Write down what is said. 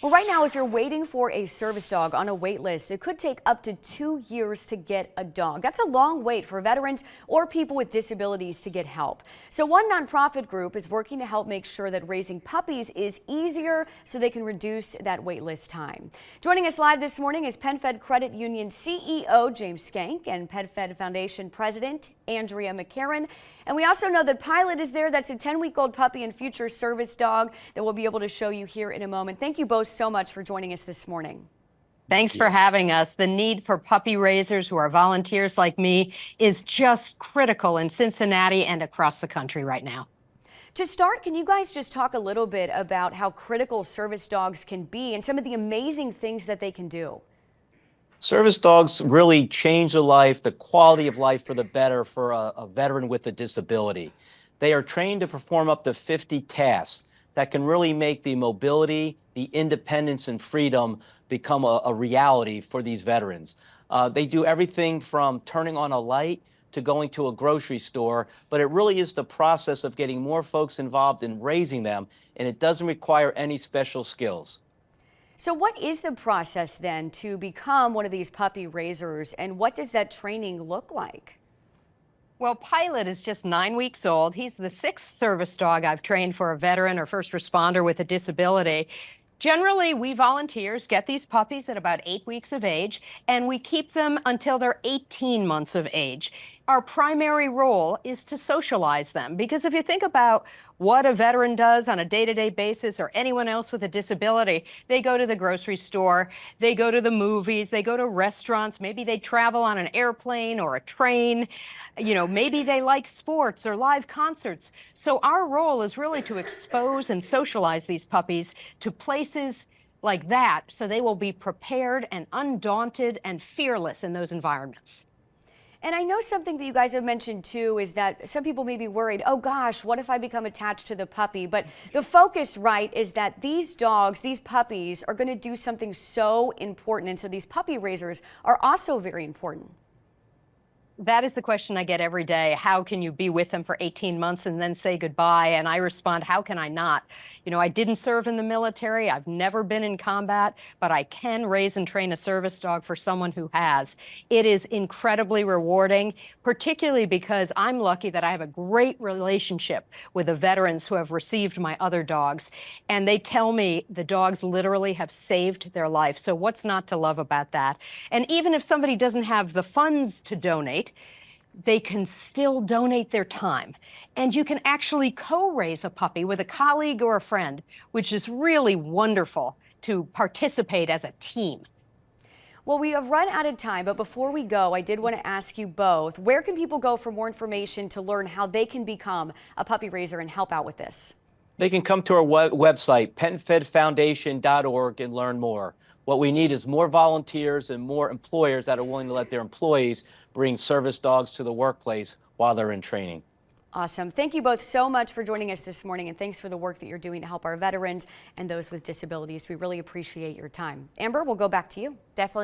Well, right now, if you're waiting for a service dog on a wait list, it could take up to 2 years to get a dog. That's a long wait for veterans or people with disabilities to get help. So one nonprofit group is working to help make sure that raising puppies is easier so they can reduce that wait list time. Joining us live this morning is PenFed Credit Union CEO James Skank and PenFed Foundation President Andrea McCarran. And we also know that Pilot is there. That's a 10-week-old puppy and future service dog that we'll be able to show you here in a moment. Thank you both so much for joining us this morning. Thanks for having us. The need for puppy raisers who are volunteers like me is just critical in Cincinnati and across the country right now. To start, can you guys just talk a little bit about how critical service dogs can be and some of the amazing things that they can do? Service dogs really change the life, the quality of life for the better for a veteran with a disability. They are trained to perform up to 50 tasks that can really make the mobility, the independence and freedom become a reality for these veterans. They do everything from turning on a light to going to a grocery store, but it really is the process of getting more folks involved in raising them, and it doesn't require any special skills. So what is the process then to become one of these puppy raisers, and what does that training look like? Well, Pilot is just 9 weeks old. He's the 6th service dog I've trained for a veteran or first responder with a disability. Generally, we volunteers get these puppies at about 8 weeks of age, and we keep them until they're 18 months of age. Our primary role is to socialize them, because if you think about what a veteran does on a day-to-day basis or anyone else with a disability, they go to the grocery store, they go to the movies, they go to restaurants, maybe they travel on an airplane or a train, maybe they like sports or live concerts. So our role is really to expose and socialize these puppies to places like that so they will be prepared and undaunted and fearless in those environments. And I know something that you guys have mentioned too is that some people may be worried, oh gosh, what if I become attached to the puppy? But the focus, right, is that these dogs, these puppies are going to do something so important. And so these puppy raisers are also very important. That is the question I get every day. How can you be with them for 18 months and then say goodbye? And I respond, how can I not? I didn't serve in the military. I've never been in combat, but I can raise and train a service dog for someone who has. It is incredibly rewarding, particularly because I'm lucky that I have a great relationship with the veterans who have received my other dogs. And they tell me the dogs literally have saved their life. So what's not to love about that? And even if somebody doesn't have the funds to donate, they can still donate their time. And you can actually co-raise a puppy with a colleague or a friend, which is really wonderful to participate as a team. Well, we have run out of time, but before we go, I did want to ask you both, where can people go for more information to learn how they can become a puppy raiser and help out with this? They can come to our website, penfedfoundation.org, and learn more. What we need is more volunteers and more employers that are willing to let their employees bring service dogs to the workplace while they're in training. Awesome. Thank you both so much for joining us this morning, and thanks for the work that you're doing to help our veterans and those with disabilities. We really appreciate your time. Amber, we'll go back to you. Definitely.